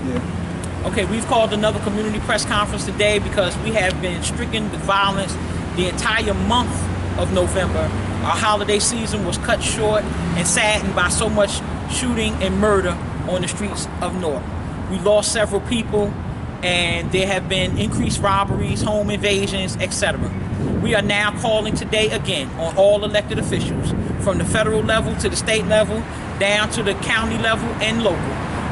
Yeah. Okay, we've called another community press conference today because we have been stricken with violence the entire month of November. Our holiday season was cut short and saddened by so much shooting and murder on the streets of Newark. We lost several people, and there have been increased robberies, home invasions, etc. We are now calling today again on all elected officials, from the federal level to the state level, down to the county level and local.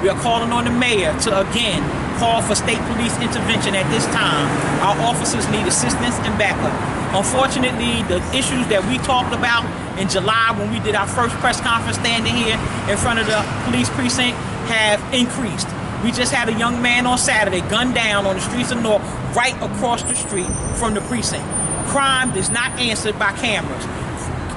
We are calling on the mayor to again call for state police intervention at this time. Our officers need assistance and backup. Unfortunately, the issues that we talked about in July when we did our first press conference standing here in front of the police precinct have increased. We just had a young man on Saturday gunned down on the streets of Newark right across the street from the precinct. Crime is not answered by cameras.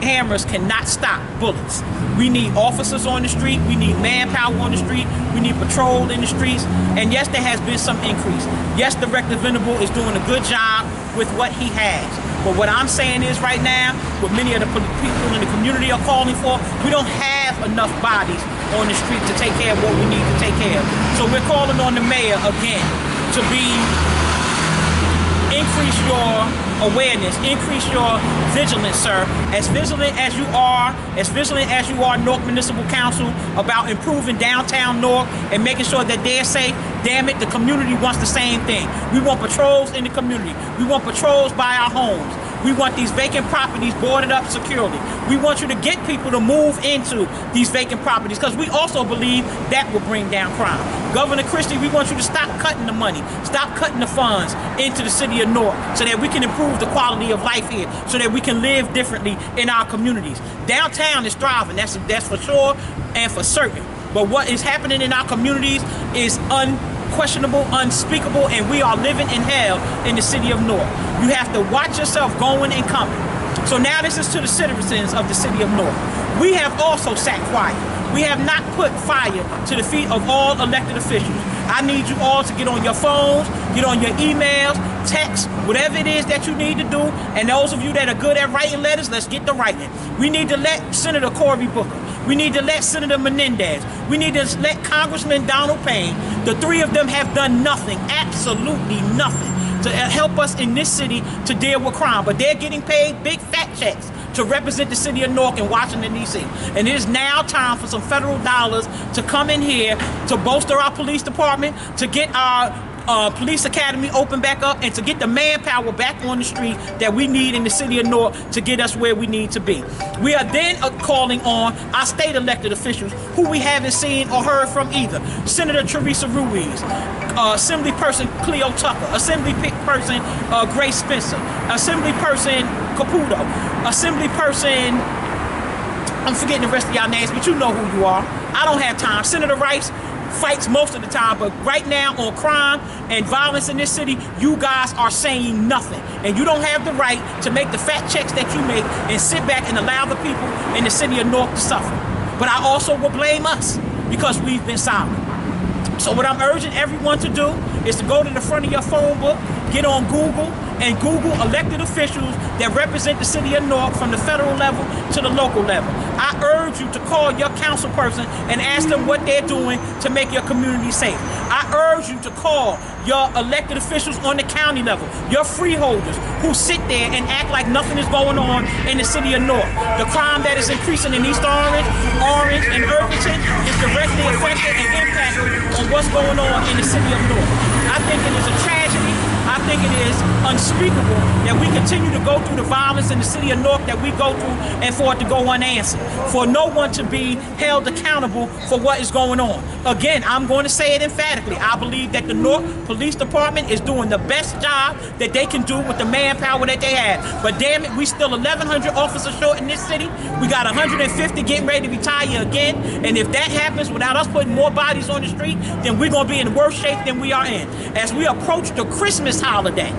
Cameras cannot stop bullets. We need officers on the street. We need manpower on the street. We need patrol in the streets. And yes, there has been some increase. Yes, Director Venable is doing a good job with what he has. But what I'm saying is right now, what many of the people in the community are calling for, we don't have enough bodies on the street to take care of what we need to take care of. So we're calling on the mayor again to increase your awareness, increase your vigilance, sir. As vigilant as you are, Newark Municipal Council, about improving downtown Newark and making sure that they're safe. Damn it, the community wants the same thing. We want patrols in the community. We want patrols by our homes. We want these vacant properties boarded up securely. We want you to get people to move into these vacant properties because we also believe that will bring down crime. Governor Christie, we want you to stop cutting the money, stop cutting the funds into the city of Newark so that we can improve the quality of life here, so that we can live differently in our communities. Downtown is thriving, that's for sure and for certain. But what is happening in our communities is unquestionable, unspeakable, and we are living in hell in the city of Newark. You have to watch yourself going and coming. So now this is to the citizens of the city of Newark. We have also sat quiet. We have not put fire to the feet of all elected officials. I need you all to get on your phones, get on your emails, text, whatever it is that you need to do. And those of you that are good at writing letters, let's get to writing. We need to let Senator Cory Booker. We need to let Senator Menendez. We need to let Congressman Donald Payne. The three of them have done nothing, absolutely nothing, to help us in this city to deal with crime. But they're getting paid big fat checks to represent the city of Newark and Washington, D.C. And it is now time for some federal dollars to come in here to bolster our police department, to get our police academy open back up, and to get the manpower back on the street that we need in the city of Newark to get us where we need to be. We are then calling on our state elected officials who we haven't seen or heard from either. Senator Teresa Ruiz, Assembly Person Cleo Tucker, Assembly Person Grace Spencer, Assembly Person Caputo, Assembly Person, I'm forgetting the rest of y'all names, but you know who you are. I don't have time. Senator Rice fights most of the time, but right now on crime and violence in this city, you guys are saying nothing. And you don't have the right to make the fat checks that you make and sit back and allow the people in the city of Newark to suffer. But I also will blame us because we've been silent. So what I'm urging everyone to do is to go to the front of your phone book, get on Google, and Google elected officials that represent the city of Newark from the federal level to the local level. I urge you to call your council person and ask them what they're doing to make your community safe. I urge you to call your elected officials on the county level, your freeholders who sit there and act like nothing is going on in the city of Newark. The crime that is increasing in East Orange, and Irvington is directly affected and impacted on what's going on in the city of Newark. I think it is a tragedy. I think it is unspeakable that we continue to go through the violence in the city of Newark that we go through and for it to go unanswered, for no one to be held accountable for what is going on. Again, I'm going to say it emphatically. I believe that the Newark Police Department is doing the best job that they can do with the manpower that they have. But damn it, we still 1,100 officers short in this city. We got 150 getting ready to retire again. And if that happens without us putting more bodies on the street, then we're going to be in worse shape than we are in. As we approach the Christmas holiday,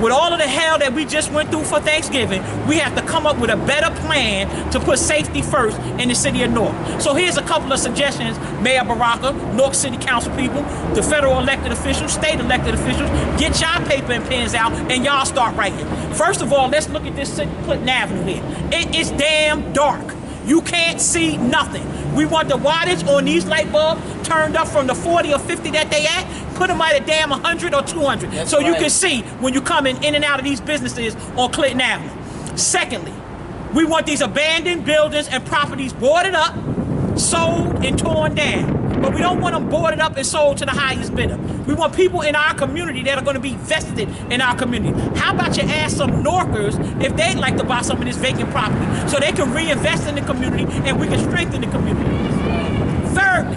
with all of the hell that we just went through for Thanksgiving, we have to come up with a better plan to put safety first in the city of Newark. So here's a couple of suggestions, Mayor Baraka, Newark City Council people, the federal elected officials, state elected officials, get y'all paper and pens out and y'all start writing. First of all, let's look at this Clinton Avenue here. It is damn dark. You can't see nothing. We want the wattage on these light bulbs turned up from the 40 or 50 that they at, put them at a damn 100 or 200. That's so right. you can see when you come in and out of these businesses on Clinton Avenue. Secondly, we want these abandoned buildings and properties boarded up, sold, and torn down. But we don't want them boarded up and sold to the highest bidder. We want people in our community that are going to be vested in our community. How about you ask some Norkers if they'd like to buy some of this vacant property so they can reinvest in the community and we can strengthen the community. Thirdly,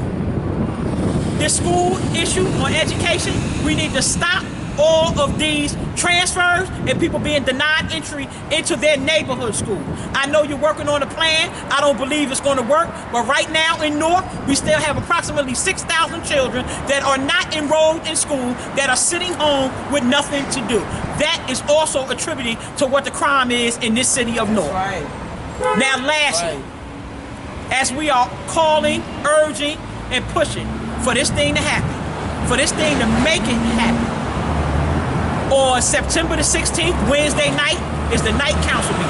this school issue on education, we need to stop all of these transfers and people being denied entry into their neighborhood school. I know you're working on a plan. I don't believe it's going to work, but right now in North, we still have approximately 6,000 children that are not enrolled in school, that are sitting home with nothing to do. That is also attributing to what the crime is in this city of North. Right. Now lastly, as we are calling, urging, and pushing for this thing to happen, for this thing to make it happen, on September the 16th, Wednesday night, is the night council meeting.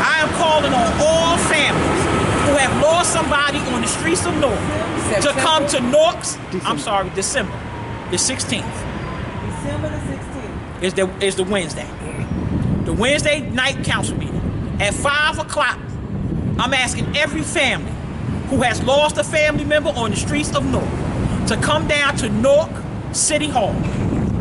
I am calling on all families who have lost somebody on the streets of North to come to Nork's, December the 16th. December the 16th. Is the Wednesday. The Wednesday night council meeting. At 5 o'clock, I'm asking every family who has lost a family member on the streets of North to come down to Nork City Hall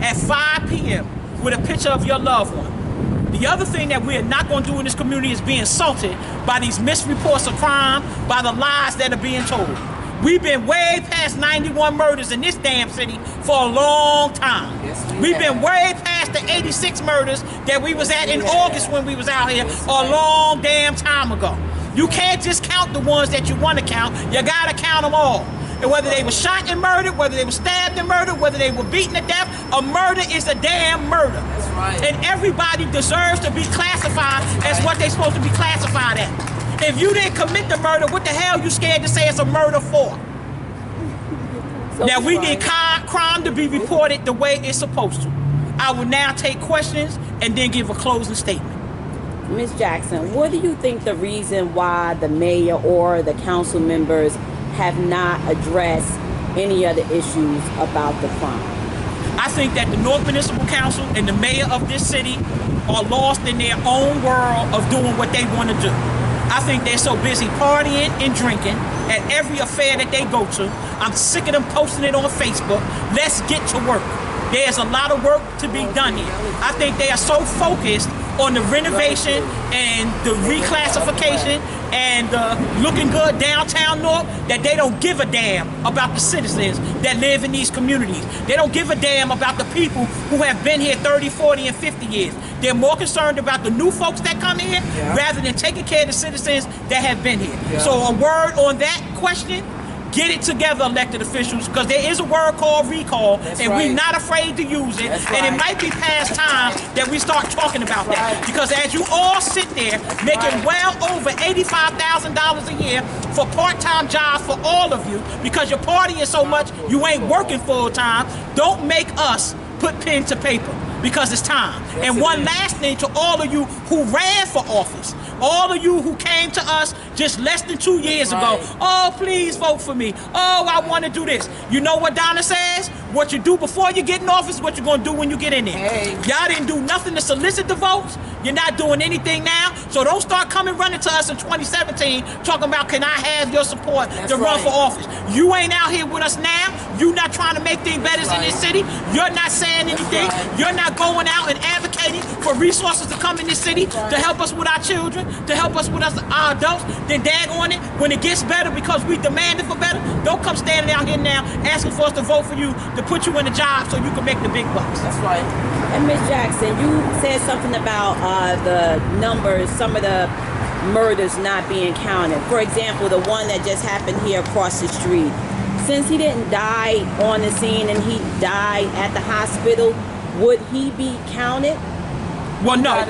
at 5 p.m. with a picture of your loved one. The other thing that we're not going to do in this community is be insulted by these misreports of crime, by the lies that are being told. We've been way past 91 murders in this damn city for a long time. Yes, We've been way past the 86 murders that we was at in August when we was out here a long damn time ago. You can't just count the ones that you want to count. You gotta count them all. And whether they were shot and murdered, whether they were stabbed and murdered, whether they were beaten to death, a murder is a damn murder. That's right. And everybody deserves to be classified as what they're supposed to be classified as. If you didn't commit the murder, what the hell you scared to say it's a murder for? So now we need crime to be reported the way it's supposed to. I will now take questions and then give a closing statement. Ms. Jackson, what do you think the reason why the mayor or the council members have not addressed any of the issues about the crime? I think that the North Municipal Council and the mayor of this city are lost in their own world of doing what they want to do. I think they're so busy partying and drinking at every affair that they go to. I'm sick of them posting it on Facebook. Let's get to work. There's a lot of work to be done here. I think they are so focused on the renovation and the reclassification and the looking good downtown North that they don't give a damn about the citizens that live in these communities. They don't give a damn about the people who have been here 30, 40, and 50 years. They're more concerned about the new folks that come here rather than taking care of the citizens that have been here. So a word on that question. Get it together, elected officials, because there is a word called recall, we're not afraid to use it. And it might be past time that we start talking about that. Because as you all sit there making well over $85,000 a year for part-time jobs for all of you, because you're partying so much, you ain't working full-time, don't make us put pen to paper. Because it's time. And one last thing to all of you who ran for office, all of you who came to us just less than 2 years ago, oh, please vote for me. Oh, I want to do this. You know what Donna says? What you do before you get in office, what you're going to do when you get in there. Y'all didn't do nothing to solicit the votes. You're not doing anything now. So don't start coming running to us in 2017 talking about, can I have your support to run for office? You ain't out here with us now. You're not trying to make things better in this city. You're not saying anything. You're not going out and advocating for resources to come in this city to help us with our children, to help us with our adults. Then daggone it, when it gets better because we demanded for better, don't come standing out here now asking for us to vote for you to put you in a job so you can make the big bucks. That's right. And Ms. Jackson, you said something about the numbers, some of the murders not being counted. For example, the one that just happened here across the street. Since he didn't die on the scene and he died at the hospital, would he be counted? Well, no.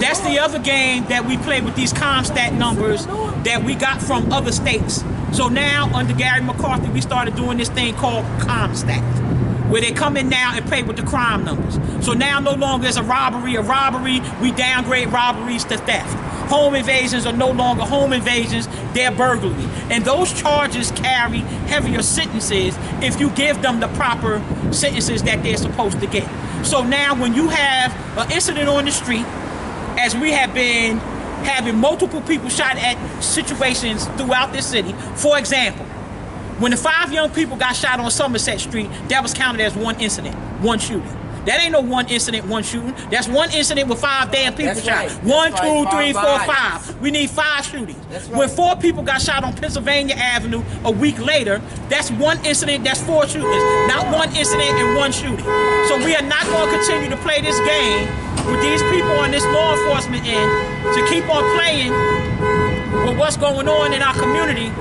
That's the other game that we play with these ComStat numbers that we got from other states. So now, under Gary McCarthy, we started doing this thing called ComStat, where they come in now and play with the crime numbers. So now no longer is a robbery, we downgrade robberies to theft. home invasions are no longer home invasions, they're burglary. And those charges carry heavier sentences if you give them the proper sentences that they're supposed to get. So now when you have an incident on the street, as we have been having multiple people shot at situations throughout this city, for example, when the 5 young people got shot on Somerset Street, that was counted as one incident, one shooting. That ain't no one incident, one shooting. That's one incident with 5 damn people That's shot. right. One, That's two, right. 3, 4, 5 5. We need 5 shootings. That's right. When 4 people got shot on Pennsylvania Avenue a week later, that's one incident, that's 4 shootings. Not one incident and one shooting. So we are not going to continue to play this game with these people on this law enforcement end to keep on playing with what's going on in our community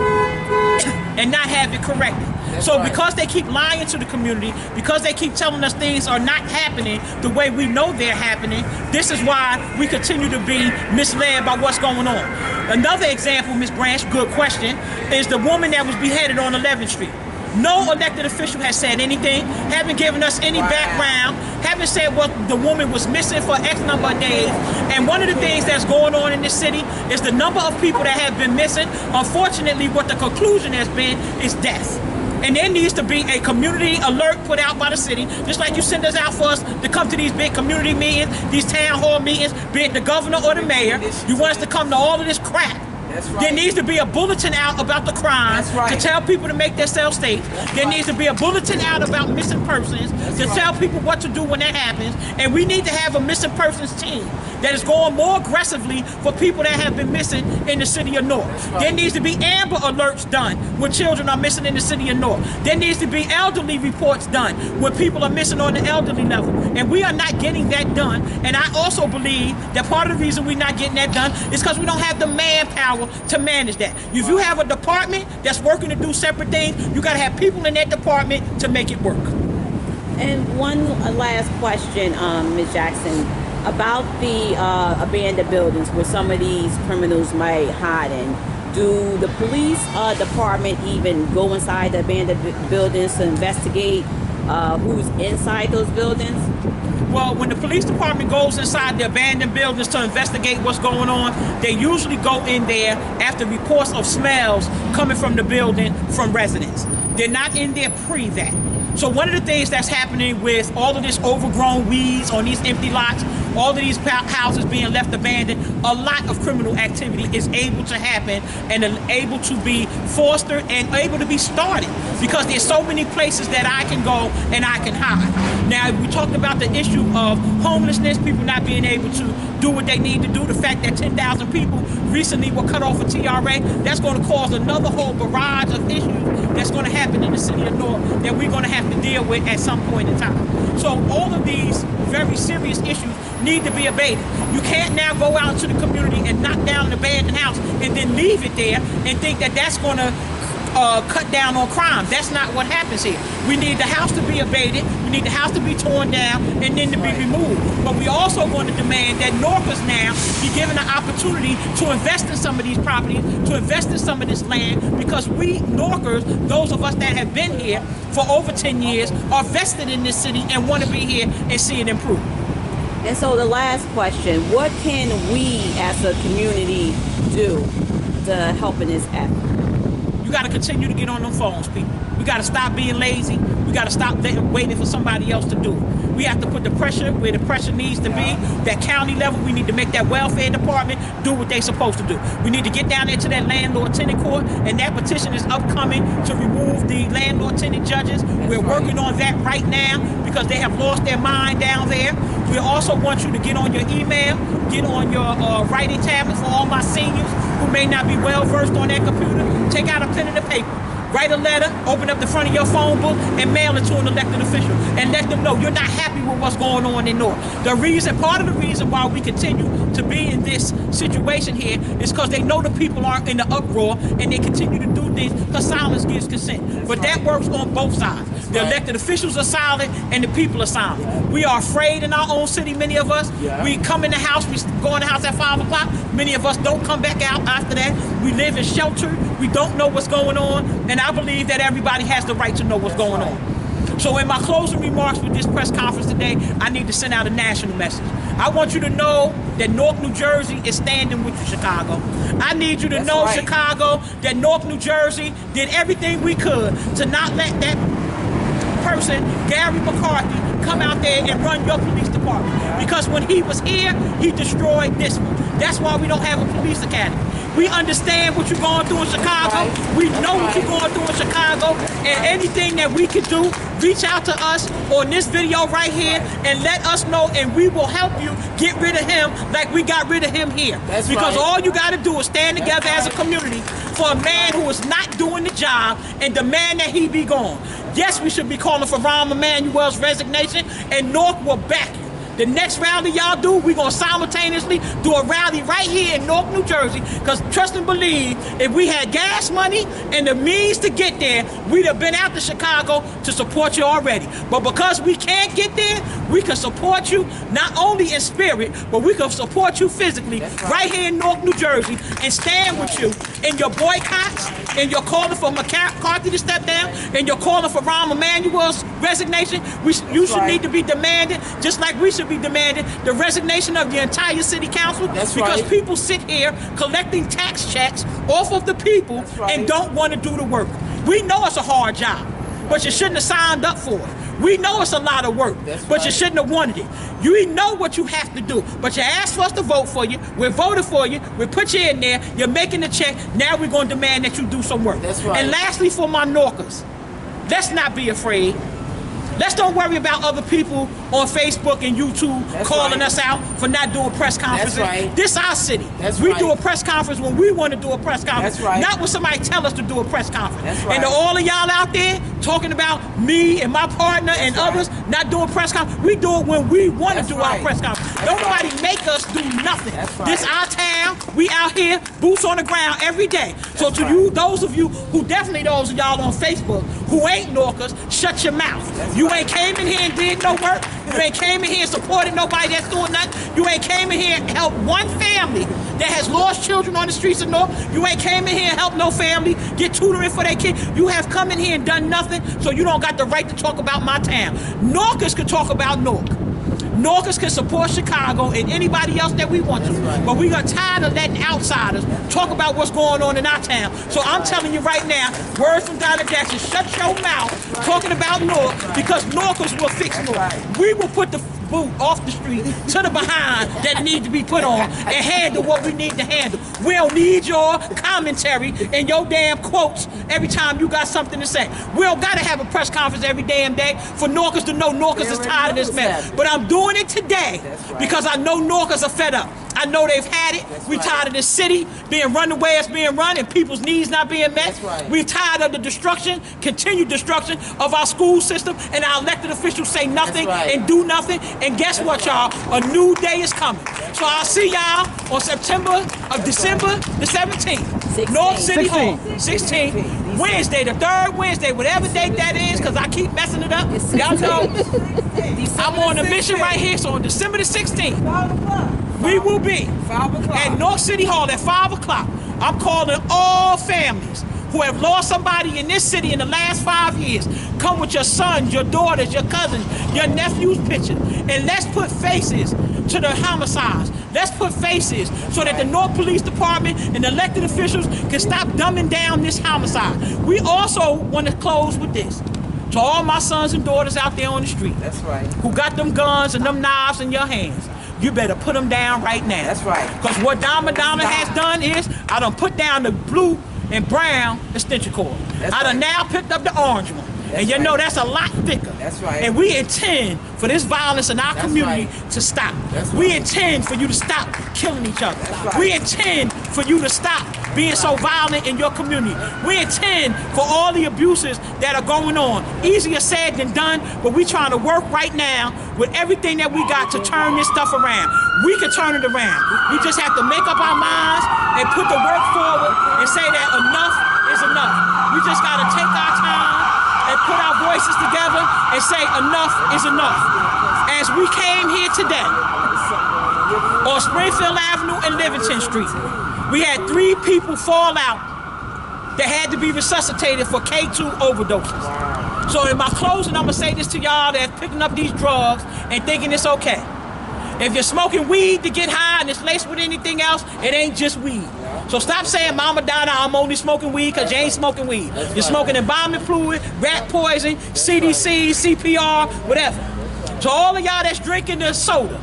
and not have it corrected. So because they keep lying to the community, because they keep telling us things are not happening the way we know they're happening, this is why we continue to be misled by what's going on. Another example, Ms. Branch, good question, is the woman that was beheaded on 11th Street. No elected official has said anything, haven't given us any background, haven't said what the woman was missing for X number of days. And one of the things that's going on in this city is the number of people that have been missing. Unfortunately, what the conclusion has been is death. And there needs to be a community alert put out by the city, just like you send us out for us to come to these big community meetings, these town hall meetings, be it the governor or the mayor. You want us to come to all of this crap. That's right. There needs to be a bulletin out about the crime to tell people to make themselves safe. There needs to be a bulletin out about missing persons to tell people what to do when that happens. And we need to have a missing persons team that is going more aggressively for people that have been missing in the city of Newark. There needs to be Amber Alerts done when children are missing in the city of Newark. There needs to be elderly reports done when people are missing on the elderly level. And we are not getting that done. And I also believe that part of the reason we're not getting that done is because we don't have the manpower to manage that. If you have a department that's working to do separate things, you got to have people in that department to make it work. And one last question, Ms. Jackson, about the abandoned buildings where some of these criminals might hide in. Do the police department even go inside the abandoned buildings to investigate who's inside those buildings? Well, when the police department goes inside the abandoned buildings to investigate what's going on, they usually go in there after reports of smells coming from the building from residents. They're not in there pre that. So one of the things that's happening with all of this overgrown weeds on these empty lots, all of these houses being left abandoned, a lot of criminal activity is able to happen and able to be fostered and able to be started because there's so many places that I can go and I can hide. Now, we talked about the issue of homelessness, people not being able to do what they need to do. The fact that 10,000 people recently were cut off of TRA, that's going to cause another whole barrage of issues that's going to happen in the city of Newark that we're going to have to deal with at some point in time. So all of these very serious issues need to be abated. You can't now go out to the community and knock down an abandoned house and then leave it there and think that that's going to cut down on crime. That's not what happens here. We need the house to be abated, we need the house to be torn down and then to be removed. But we also want to demand that Norkers now be given an opportunity to invest in some of these properties, to invest in some of this land, because we Norkers, those of us that have been here for over 10 years, are vested in this city and want to be here and see it improve. And so the last question, what can we as a community do to help in this effort? You got to continue to get on them phones, people. We got to stop being lazy. We got to stop waiting for somebody else to do it. We have to put the pressure where the pressure needs to be. That county level, we need to make that welfare department do what they're supposed to do. We need to get down there to that landlord-tenant court, and that petition is upcoming to remove the landlord-tenant judges. We're working on that right now because they have lost their mind down there. We also want you to get on your email, get on your writing tablets for all my seniors who may not be well versed on that computer. Take out a pen and a paper. Write a letter, open up the front of your phone book, and mail it to an elected official. And let them know you're not happy with what's going on in North. Part of the reason why we continue to be in this situation here is because they know the people are in the uproar and they continue to do things because silence gives consent. But that works on both sides. The elected officials are silent and the people are silent. We are afraid in our own city, many of us. We come in the house, we go in the house at 5 o'clock. Many of us don't come back out after that. We live in shelter. We don't know what's going on. And I believe that everybody has the right to know what's going on. So in my closing remarks with this press conference today, I need to send out a national message. I want you to know that Newark, New Jersey is standing with you, Chicago. I need you to know, Chicago, that Newark, New Jersey did everything we could to not let that person, Gary McCarthy, come out there and run your police department. Because when he was here, he destroyed this one. That's why we don't have a police academy. We understand what you're going through in Chicago. We know what you're going through in Chicago. And anything that we can do, reach out to us on this video right here and let us know, and we will help you get rid of him like we got rid of him here. Because all you got to do is stand together as a community for a man who is not doing the job and demand that he be gone. Yes, we should be calling for Rahm Emanuel's resignation, and Newark will back you. The next rally y'all do, we're going to simultaneously do a rally right here in Newark, New Jersey, because trust and believe, if we had gas money and the means to get there, we'd have been out to Chicago to support you already. But because we can't get there, we can support you not only in spirit, but we can support you physically right here in Newark, New Jersey, and stand with you in your boycotts, and you're calling for McCarthy to step down, and you're calling for Rahm Emanuel's resignation. You should need to be demanding, just like we should be demanding, the resignation of the entire city council. Because people sit here collecting tax checks off of the people and don't want to do the work. We know it's a hard job, but you shouldn't have signed up for it. We know it's a lot of work, but you shouldn't have wanted it. You know what you have to do, but you asked for us to vote for you. We voted for you. We put you in there. You're making the check. Now we're going to demand that you do some work. And lastly, for my Norkers, let's not be afraid. Let's don't worry about other people on Facebook and YouTube calling us out for not doing press conferences. This is our city. We do a press conference when we want to do a press conference, not when somebody tell us to do a press conference. And to all of y'all out there talking about me and my partner and others not doing press conference, we do it when we want to do our press conference. Nobody make us do nothing. This our town. We out here, boots on the ground every day. So to you, those of you who definitely those of y'all on Facebook who ain't Norkers, shut your mouth. You ain't came in here and did no work. You ain't came in here and supported nobody that's doing nothing. You ain't came in here and helped one family that has lost children on the streets of Newark. You ain't came in here and helped no family get tutoring for their kid. You have come in here and done nothing, so you don't got the right to talk about my town. Norkers can talk about Newark. Norkers can support Chicago and anybody else that we want to. But we are tired of letting outsiders talk about what's going on in our town. So I'm telling you right now, words from Donna Jackson, shut your mouth talking about Newark, because Norkers will fix Newark. We will put the boot off the street to the behind that need to be put on and handle what we need to handle. We don't need your commentary and your damn quotes every time you got something to say. We don't got to have a press conference every damn day for Norkers to know Norkers is tired of this mess. But I'm doing it today because I know Norkers are fed up. I know they've had it. We're tired of this city being run the way it's being run and people's needs not being met. We're tired of the destruction, continued destruction of our school system, and our elected officials say nothing and do nothing. And guess what, y'all? A new day is coming. So I'll see y'all on December the 17th. North City Hall, 16th. Wednesday, the third Wednesday, whatever date that is, because I keep messing it up. Y'all know I'm on a mission right here, so on December the 16th. We will be at North City Hall at 5 o'clock. I'm calling all families who have lost somebody in this city in the last 5 years. Come with your sons, your daughters, your cousins, your nephews' pictures. And let's put faces to the homicides. Let's put faces so that the North Police Department and the elected officials can stop dumbing down this homicide. We also want to close with this. To all my sons and daughters out there on the street, who got them guns and them knives in your hands, you better put them down right now. Because what Donna has done is, I done put down the blue and brown extension cord. I done now picked up the orange one. And you know that's a lot thicker. And we intend for this violence in our community to stop. We intend for you to stop killing each other. We intend for you to stop being so violent in your community. We intend for all the abuses that are going on. Easier said than done, but we trying to work right now with everything that we got to turn this stuff around. We can turn it around. We just have to make up our minds and put the work forward and say that enough is enough. We just got to take our time and put our voices together and say enough is enough. As we came here today on Springfield Avenue and Livingston Street, we had 3 people fall out that had to be resuscitated for K2 overdoses. So in my closing, I'm gonna say this to y'all that's picking up these drugs and thinking it's okay. If you're smoking weed to get high and it's laced with anything else, it ain't just weed. So stop saying, Mama Donna, I'm only smoking weed because you ain't smoking weed. You're smoking embalming fluid, rat poison, CDC, CPR, whatever. So all of y'all that's drinking the soda,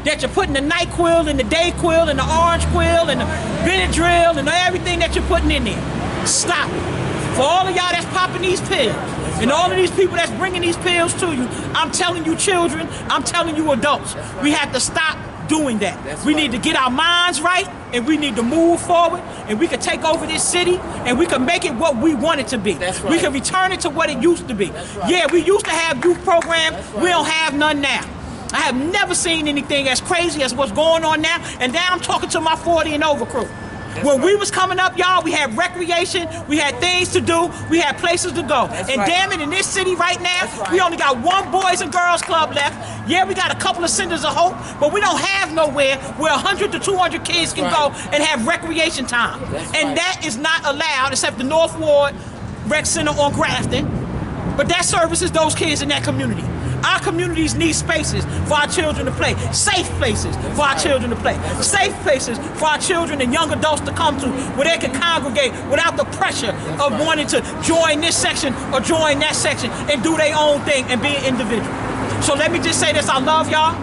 that you're putting the NyQuil and the DayQuil and the Orange Quill and the Benadryl and everything that you're putting in there, stop it. For all of y'all that's popping these pills, and all of these people that's bringing these pills to you, I'm telling you children, I'm telling you adults, we have to stop doing that. We need to get our minds right, and we need to move forward, and we can take over this city, and we can make it what we want it to be. We can return it to what it used to be. Yeah, we used to have youth programs, we don't have none now. I have never seen anything as crazy as what's going on now, and now I'm talking to my 40 and over crew. When we was coming up, y'all, we had recreation, we had things to do, we had places to go. Damn it, in this city right now, we only got one Boys and Girls Club left. Yeah, we got a couple of Centers of Hope, but we don't have nowhere where 100 to 200 kids can go and have recreation time. And that is not allowed except the North Ward Rec Center on Grafton. But that services those kids in that community. Our communities need spaces for our children to play. Safe places for our children to play. Safe places for our children and young adults to come to where they can congregate without the pressure of wanting to join this section or join that section and do their own thing and be an individual. So let me just say this, I love y'all.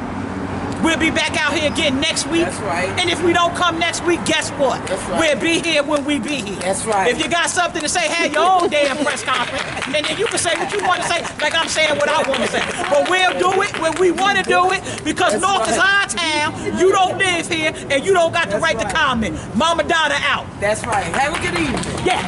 We'll be back out here again next week. That's right. And if we don't come next week, guess what? That's right. We'll be here when we be here. That's right. If you got something to say, have your own damn press conference. And then you can say what you want to say, like I'm saying what I want to say. But we'll do it when we want to do it, because North is our town. You don't live here, and you don't got the right to comment. Mama Donna out. That's right. Have a good evening. Yeah.